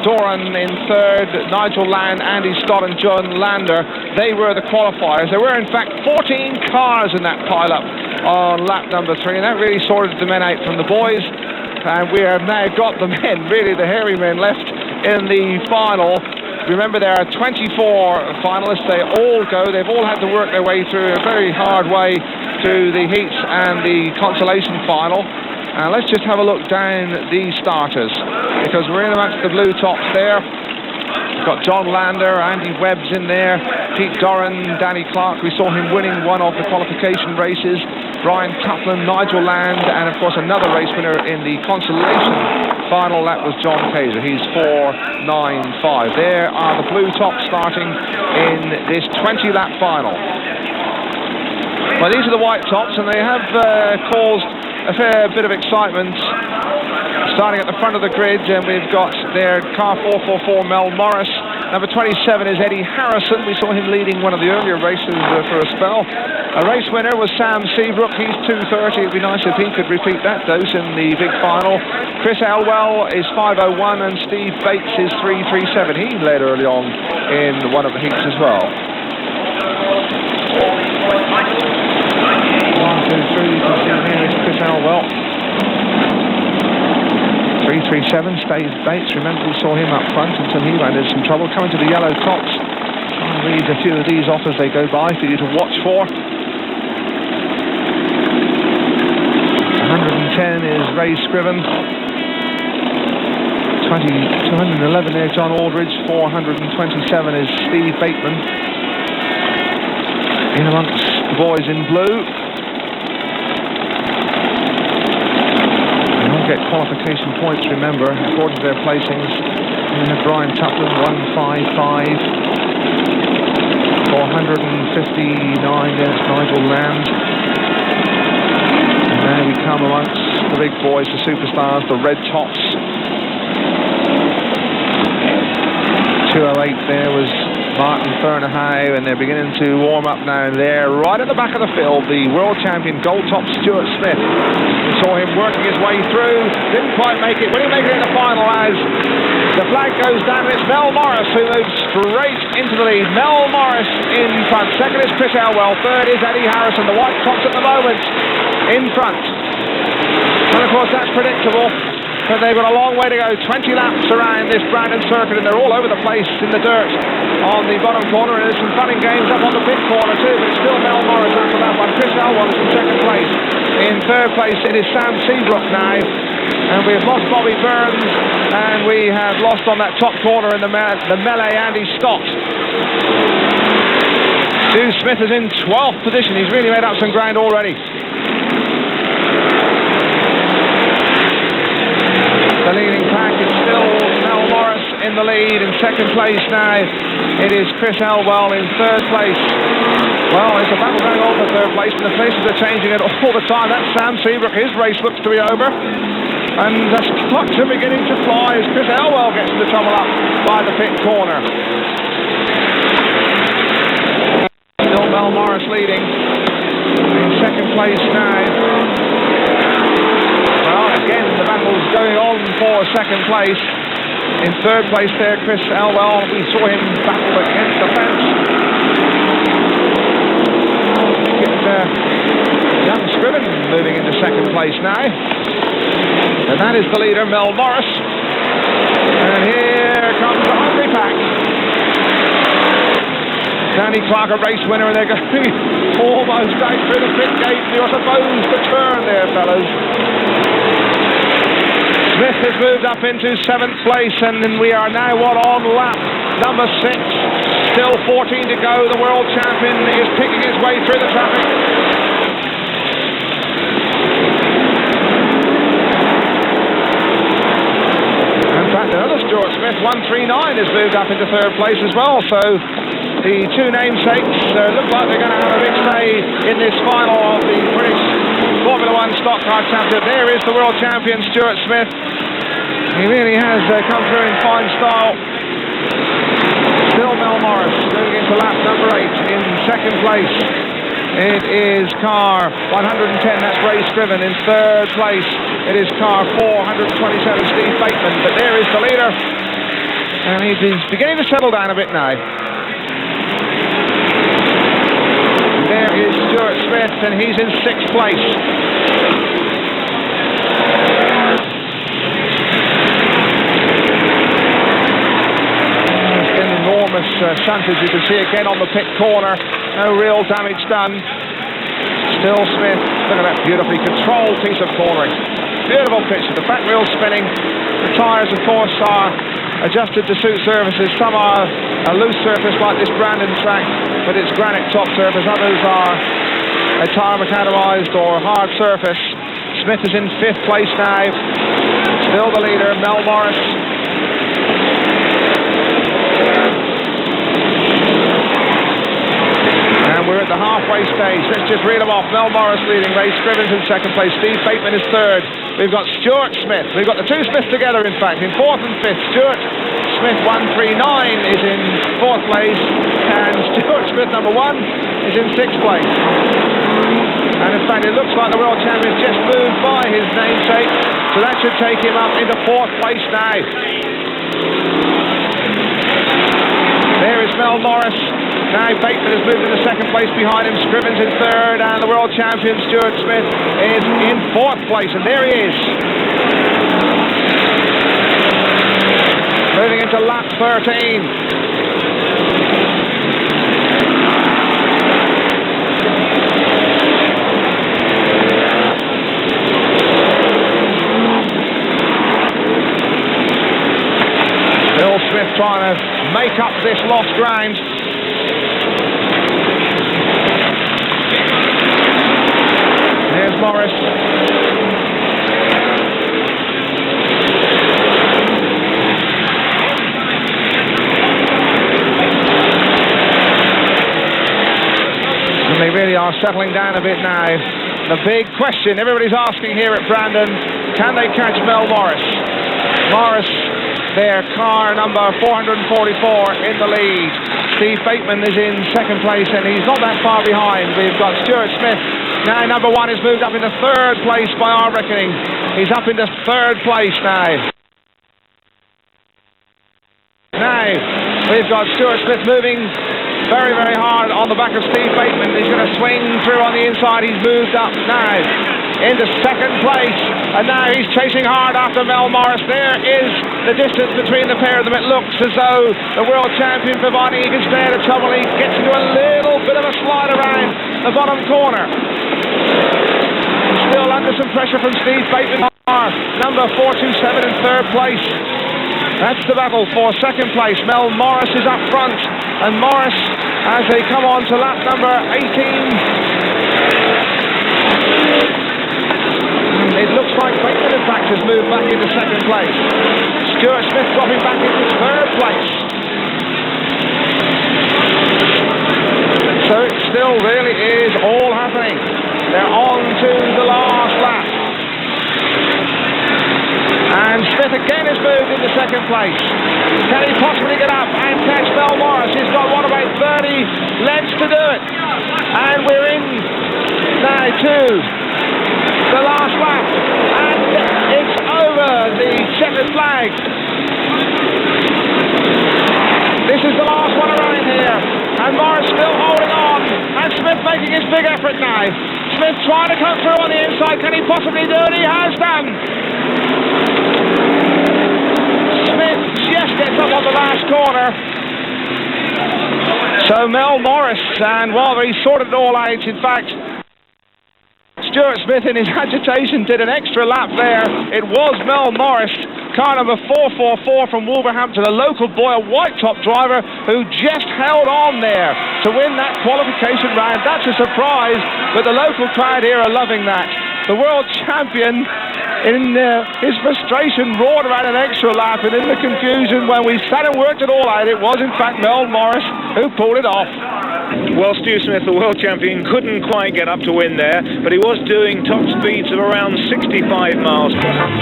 Doran in third, Nigel Land, Andy Stott and John Lander. They were the qualifiers. There were in fact 14 cars in that pile-up on lap number 3, and that really sorted the men out from the boys. And we have now got the men, really the hairy men, left in the final. Remember, there are 24 finalists. They all go. They've all had to work their way through a very hard way to the heats and the consolation final. Let's just have a look down the starters, because we're in amongst the blue tops there. We've got John Lander, Andy Webb's in there, Pete Doran, Danny Clark. We saw him winning one of the qualification races. Brian Tuplin, Nigel Land, and of course another race winner in the consolation final. That was John Kaiser. He's 4.95. There are the blue tops starting in this 20-lap final. Well, these are the white tops, and they have caused a fair bit of excitement. Starting at the front of the grid, and we've got their car 444 Mel Morris. Number 27 is Eddie Harrison. We saw him leading one of the earlier races for a spell. A race winner was Sam Seabrook. He's 2:30. It'd be nice if he could repeat that dose in the big final. Chris Elwell is 5:01, and Steve Bates is 3:37. He led early on in one of the heats as well. 1, 2, 3. You can see here is Chris Elwell. 3:37, Steve Bates. Remember, we saw him up front until he ran into some trouble. Coming to the yellow tops. I'll read a few of these off as they go by for you to watch for. 110 is Ray Scriven. 211 there, John Aldridge. 427 is Steve Bateman. In amongst the boys in blue. Get qualification points, remember, according to their placings. We have Brian Tuplin, 155. 459, there's Nigel Land. And now we come amongst the big boys, the superstars, the red tops. 208 there was Martin Fernahay, and they're beginning to warm up now. There, right at the back of the field, the world champion gold top Stuart Smith. We saw him working his way through, didn't quite make it. Will he make it in the final as the flag goes down? It's Mel Morris who moves straight into the lead. Mel Morris in front. Second is Chris Elwell. Third is Eddie Harrison. The white tops at the moment in front. And of course that's predictable. But they've got a long way to go, 20 laps around this Brandon circuit, and they're all over the place in the dirt on the bottom corner, and there's some fun and games up on the pit corner too, but it's still Mel Morris after that one. Chris Elwell is in second place. In third place it is Sam Seabrook now, and we've lost Bobby Burns, and we have lost on that top corner in the melee Andy Stott. Stu Smith is in 12th position. He's really made up some ground already. The leading pack is still Mel Morris in the lead. In second place now, it is Chris Elwell in third place. Well, it's a battle going on for third place, and the places are changing it all the time. That's Sam Seabrook. His race looks to be over. And the stocks are beginning to fly as Chris Elwell gets into trouble up by the pit corner. Still Mel Morris leading. In second place now. Again, the battle's going on for second place. In third place there, Chris Elwell. We saw him battle against the fence. Young Scriven moving into second place now. And that is the leader, Mel Morris. And here comes the hungry pack. Danny Clark, a race winner, and they're going almost out through the pit gate. You're supposed to turn there, fellas. Smith has moved up into 7th place, and we are now on lap number 6. Still 14 to go. The world champion is picking his way through the traffic. In fact, another Stuart Smith, 139, has moved up into 3rd place as well. So the two namesakes look like they're going to have a big say in this final of the British Formula 1 Stock Car Championship. There is the world champion, Stuart Smith. He really has come through in fine style. Still Mel Morris moving into lap number 8 in second place. It is car 110, that's Ray Scriven. In third place, it is car 427, Steve Bateman. But there is the leader. And he's beginning to settle down a bit now. There is Stuart Smith, and he's in 6th place. Enormous shuntage, you can see again on the pit corner. No real damage done. Still Smith. Look at that beautifully controlled piece of cornering. Beautiful picture. The back wheel spinning. The tyres, of course, are adjusted to suit surfaces. Some are a loose surface like this Brandon track, but it's granite top surface. Others are a tyre macadamized or hard surface. Smith is in 5th place now. Still the leader, Mel Morris. We're at the halfway stage. Let's just read them off. Mel Morris leading. Ray Scrivens in 2nd place. Steve Bateman is 3rd. We've got Stuart Smith. We've got the two Smiths together, in fact, in 4th and 5th. Stuart Smith 139 is in 4th place. And Stuart Smith, number 1, is in 6th place. And in fact, it looks like the world champion's just moved by his namesake. So that should take him up into 4th place now. There is Mel Morris. Now Bateman has moved into 2nd place behind him. Scrivens in 3rd, and the world champion Stuart Smith is in 4th place, and there he is. Moving into lap 13. Bill Smith trying to make up this lost ground. There's Morris. And they really are settling down a bit now. The big question everybody's asking here at Brandon, can they catch Mel Morris? Morris, their car number 444 in the lead. Steve Bateman is in 2nd place, and he's not that far behind. We've got Stuart Smith. Now number 1 is moved up into 3rd place by our reckoning. He's up into 3rd place now. Now we've got Stuart Smith moving very, very hard on the back of Steve Bateman. He's going to swing through on the inside. He's moved up now into 2nd place, and now he's chasing hard after Mel Morris. There is the distance between the pair of them. It looks as though the world champion Vivani can stay out of trouble. He gets into a little bit of a slide around the bottom corner. Still under some pressure from Steve Bateman. Number 427 in 3rd place. That's the battle for 2nd place. Mel Morris is up front, and Morris, as they come on to lap number 18. It looks like Bateman, in fact, has moved back into 2nd place. Stuart Smith dropping back into 3rd place. So it still really is all happening. They're on to the last lap. And Smith again has moved into 2nd place. Can he possibly get up and catch Mel Morris? He's got, what, about 30 lengths to do it. And we're in now to the last lap. And it's over the checkered flag. This is the last one around here. And Morris still holding on. And Smith making his big effort now. Smith trying to come through on the inside. Can he possibly do it? He has done. Smith just gets up on the last corner. So Mel Morris, and while he sorted it all out, in fact, Stuart Smith in his agitation did an extra lap there. It was Mel Morris, car number 444 from Wolverhampton, a local boy, a white top driver who just held on there to win that qualification round. That's a surprise, but the local crowd here are loving that. The world champion, in his frustration, roared about an extra lap, and in the confusion, when we sat and worked it all out, it was in fact Mel Morris who pulled it off. Well, Stu Smith, the world champion, couldn't quite get up to win there, but he was doing top speeds of around 65 miles per hour.